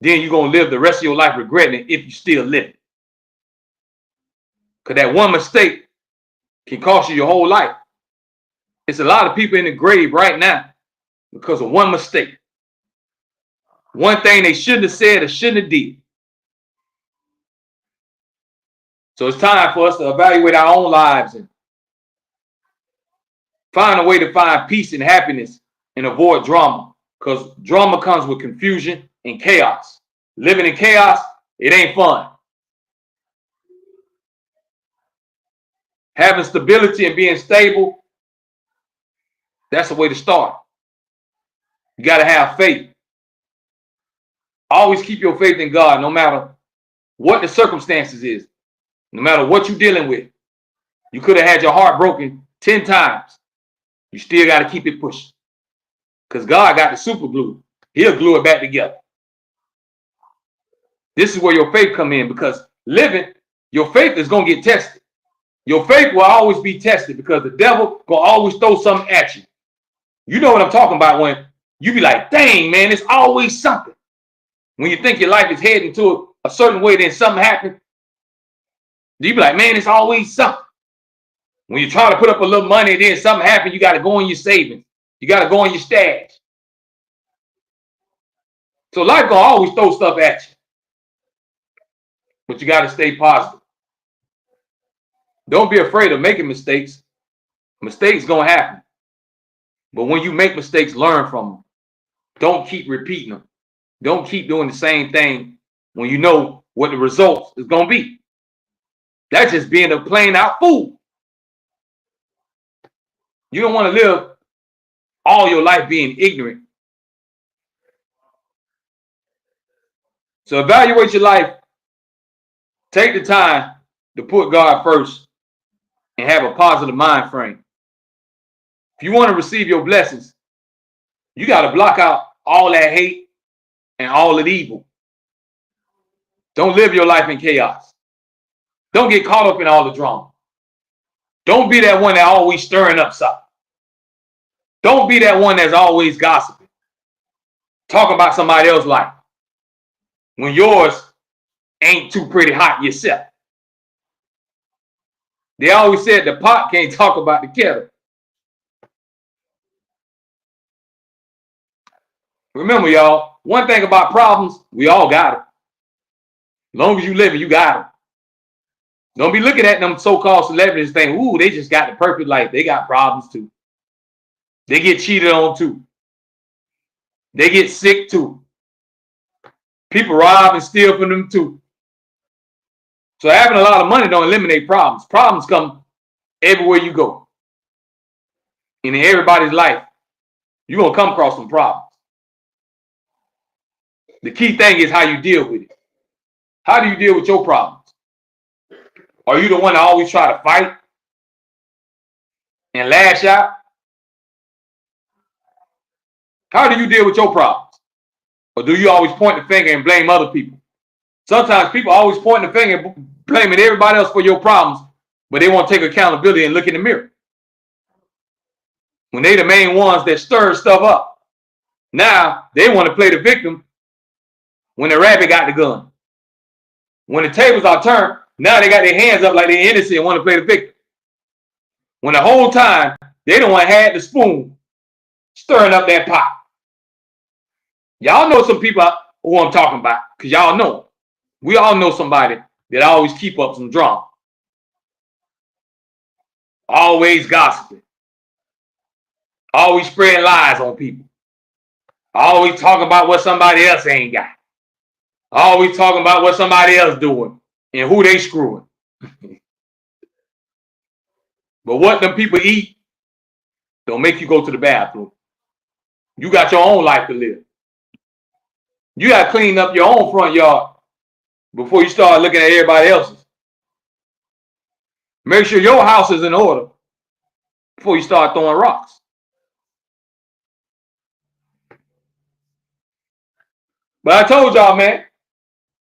Then you're going to live the rest of your life regretting it if you still live. Because that one mistake can cost you your whole life. It's a lot of people in the grave right now because of one mistake. One thing they shouldn't have said or shouldn't have did. So it's time for us to evaluate our own lives and find a way to find peace and happiness and avoid drama. Because drama comes with confusion and chaos. Living in chaos, it ain't fun. Having stability and being stable, that's the way to start. You got to have faith. Always keep your faith in God no matter what the circumstances is. No matter what you're dealing with. You could have had your heart broken 10 times. You still got to keep it pushing. Because God got the super glue. He'll glue it back together. This is where your faith come in, because living, your faith is going to get tested. Your faith will always be tested because the devil will always throw something at you. You know what I'm talking about when you be like, dang, man, it's always something. When you think your life is heading to a certain way, then something happens. You be like, man, it's always something. When you try to put up a little money, then something happens, you got to go in your savings. You got to go in your stash. So life gonna always throw stuff at you. But you got to stay positive. Don't be afraid of making mistakes. Mistakes gonna happen. But when you make mistakes, learn from them. Don't keep repeating them. Don't keep doing the same thing when you know what the results is gonna be. That's just being a plain out fool. You don't want to live all your life being ignorant. So evaluate your life. Take the time to put God first and have a positive mind frame. If you want to receive your blessings, you got to block out all that hate and all that evil. Don't live your life in chaos. Don't get caught up in all the drama. Don't be that one that always stirring up something. Don't be that one that's always gossiping. Talk about somebody else's life when yours ain't too pretty hot yourself. They always said the pot can't talk about the kettle. Remember, y'all, one thing about problems, we all got it. As long as you live it, you got it. Don't be looking at them so-called celebrities saying, ooh, they just got the perfect life. They got problems too. They get cheated on too. They get sick too. People rob and steal from them too. So having a lot of money don't eliminate problems. Problems come everywhere you go. And in everybody's life, you're going to come across some problems. The key thing is how you deal with it. How do you deal with your problems? Are you the one that always try to fight and lash out? How do you deal with your problems? Or do you always point the finger and blame other people? Sometimes people always point the finger and blaming everybody else for your problems, but they won't take accountability and look in the mirror. When they the main ones that stir stuff up, now they want to play the victim when the rabbit got the gun. When the tables are turned, now they got their hands up like they're innocent and want to play the victim. When the whole time they the one had the spoon stirring up that pot. Y'all know some people who I'm talking about, because y'all know them. We all know somebody that always keep up some drama. Always gossiping. Always spreading lies on people. Always talking about what somebody else ain't got. Always talking about what somebody else doing and who they screwing. But what them people eat don't make you go to the bathroom. You got your own life to live. You got to clean up your own front yard before you start looking at everybody else's. Make sure your house is in order before you start throwing rocks. But I told y'all, man,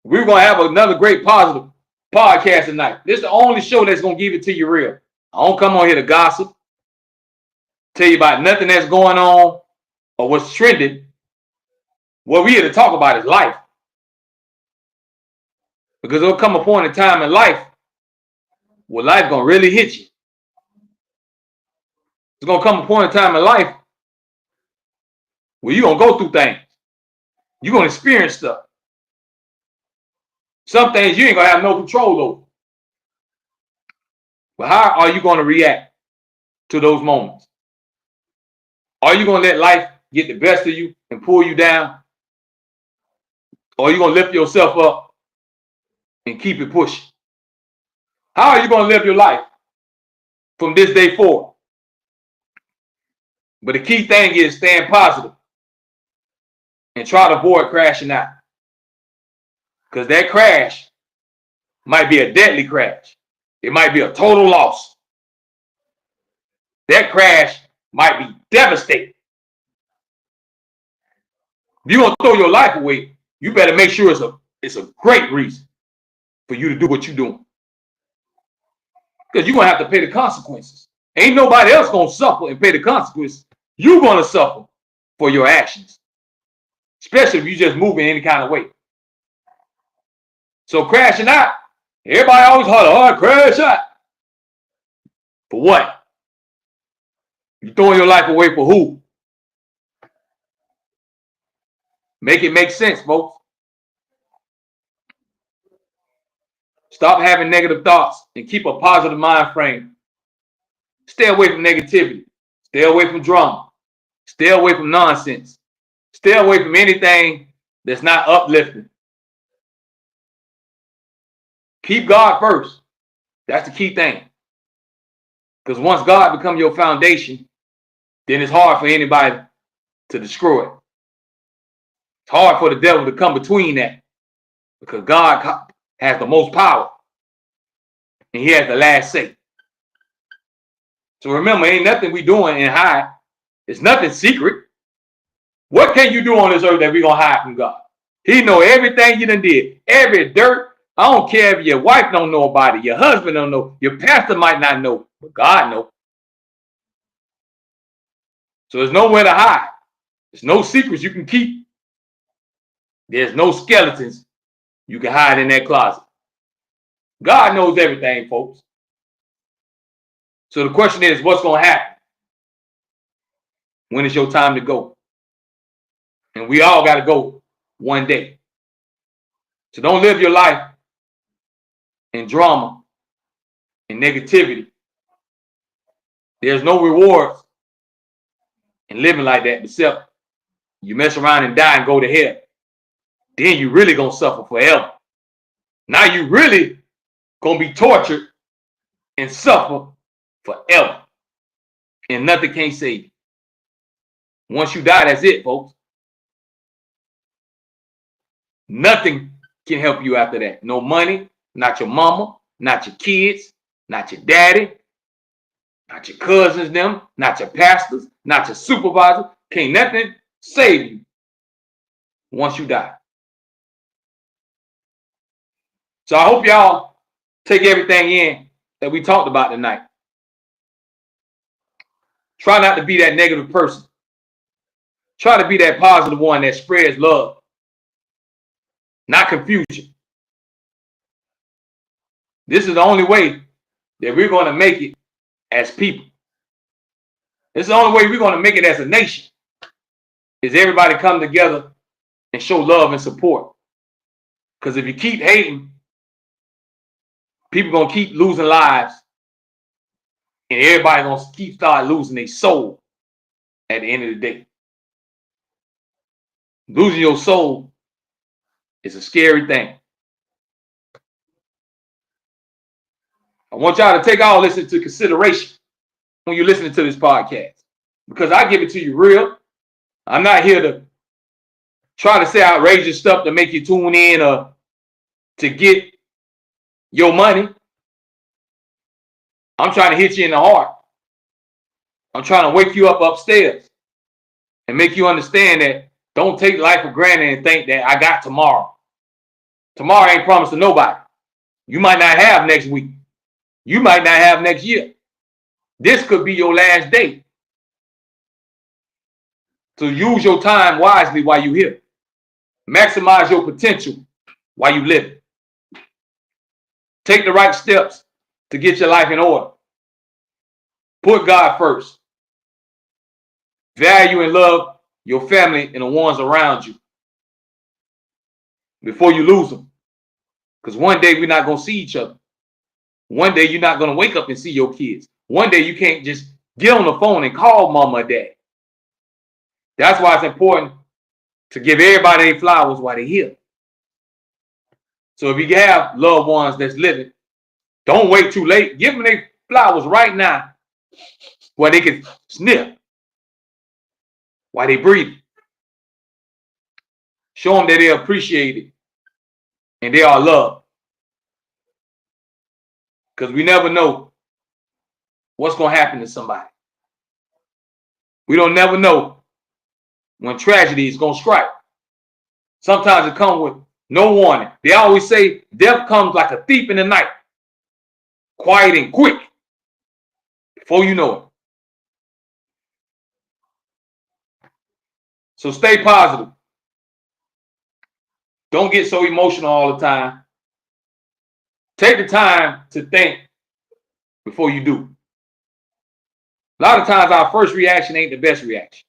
we're going to have another great positive podcast tonight. This is the only show that's going to give it to you real. I don't come on here to gossip, tell you about nothing that's going on or what's trending. What we're here to talk about is life. Because there'll come a point in time in life where life's going to really hit you. There's going to come a point in time in life where you're going to go through things. You're going to experience stuff. Some things you ain't going to have no control over. But how are you going to react to those moments? Are you going to let life get the best of you and pull you down? Or are you going to lift yourself up and keep it pushing? How are you going to live your life from this day forward? But the key thing is staying positive and try to avoid crashing out. Because that crash might be a deadly crash. It might be a total loss. That crash might be devastating. If you're going to throw your life away, you better make sure it's a great reason for you to do what you're doing. Because you're going to have to pay the consequences. Ain't nobody else going to suffer and pay the consequences. You're going to suffer for your actions. Especially if you just move in any kind of way. So crashing out, everybody always holler, oh, crash out. For what? You throwing your life away for who? Make it make sense, folks. Stop having negative thoughts and keep a positive mind frame. Stay away from negativity. Stay away from drama. Stay away from nonsense. Stay away from anything that's not uplifting. Keep God first. That's the key thing. Because once God becomes your foundation, then it's hard for anybody to destroy it. It's hard for the devil to come between that. Because God has the most power. And he has the last say. So remember, ain't nothing we doing in hide. It's nothing secret. What can you do on this earth that we gonna hide from God? He know everything you done did. Every dirt. I don't care if your wife don't know about it. Your husband don't know. Your pastor might not know. But God knows. So there's nowhere to hide. There's no secrets you can keep. There's no skeletons you can hide in that closet. God knows everything, folks. So the question is, what's going to happen? When is your time to go? And we all got to go one day. So don't live your life in drama and negativity. There's no rewards in living like that except you mess around and die and go to hell. Then you really gonna suffer forever. Now you really gonna be tortured and suffer forever. And nothing can't save you. Once you die, that's it, folks. Nothing can help you after that. No money, not your mama, not your kids, not your daddy, not your cousins, them, not your pastors, not your supervisor. Can't nothing save you once you die. So I hope y'all take everything in that we talked about tonight. Try not to be that negative person. Try to be that positive one that spreads love, not confusion. This is the only way that we're going to make it as people. This is the only way we're going to make it as a nation, is everybody come together and show love and support. Because if you keep hating, people going to keep losing lives, and everybody going to keep start losing their soul at the end of the day. Losing your soul is a scary thing. I want y'all to take all this into consideration when you're listening to this podcast, because I give it to you real. I'm not here to try to say outrageous stuff to make you tune in or to get your money. I'm trying to hit you in the heart. I'm trying to wake you up upstairs and make you understand that don't take life for granted and think that I got tomorrow. Tomorrow ain't promised to nobody. You might not have next week. You might not have next year. This could be your last day. So use your time wisely while you're here. Maximize your potential while you live. Take the right steps to get your life in order. Put God first. Value and love your family and the ones around you before you lose them. Because one day we're not going to see each other. One day you're not going to wake up and see your kids. One day you can't just get on the phone and call mama or dad. That's why it's important to give everybody their flowers while they're here. So if you have loved ones that's living, don't wait too late. Give them their flowers right now where they can sniff while they breathe. Show them that they're appreciated and they are loved. Because we never know what's going to happen to somebody. We don't never know when tragedy is going to strike. Sometimes it comes with no warning. They always say death comes like a thief in the night. Quiet and quick. Before you know it. So stay positive. Don't get so emotional all the time. Take the time to think before you do. A lot of times our first reaction ain't the best reaction.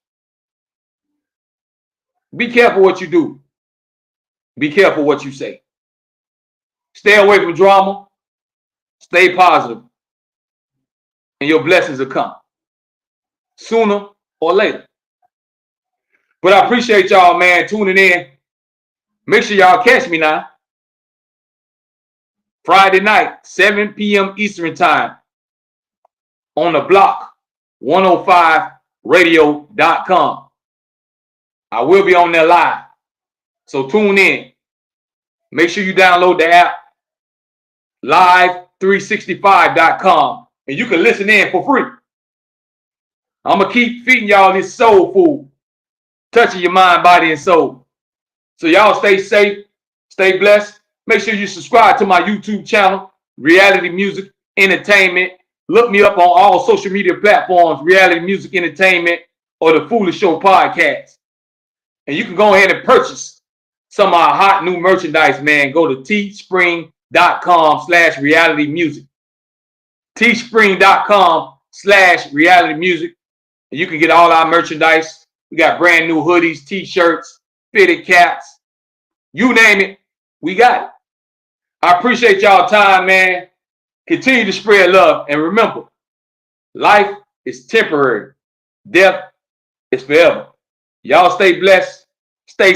Be careful what you do. Be careful what you say. Stay away from drama. Stay positive. And your blessings will come sooner or later. But I appreciate y'all, man, tuning in. Make sure y'all catch me now. Friday night, 7 p.m. Eastern time on the block, 105radio.com. I will be on there live. So tune in. Make sure you download the app, live365.com, and you can listen in for free. I'm going to keep feeding y'all this soul food, touching your mind, body, and soul. So y'all stay safe, stay blessed. Make sure you subscribe to my YouTube channel, Reality Music Entertainment. Look me up on all social media platforms, Reality Music Entertainment or The Foolish Show Podcast. And you can go ahead and purchase some of our hot new merchandise, man. Go to teespring.com/realitymusic. teespring.com/realitymusic. And you can get all our merchandise. We got brand new hoodies, t-shirts, fitted caps. You name it, we got it. I appreciate y'all time, man. Continue to spread love. And remember, life is temporary. Death is forever. Y'all stay blessed. Stay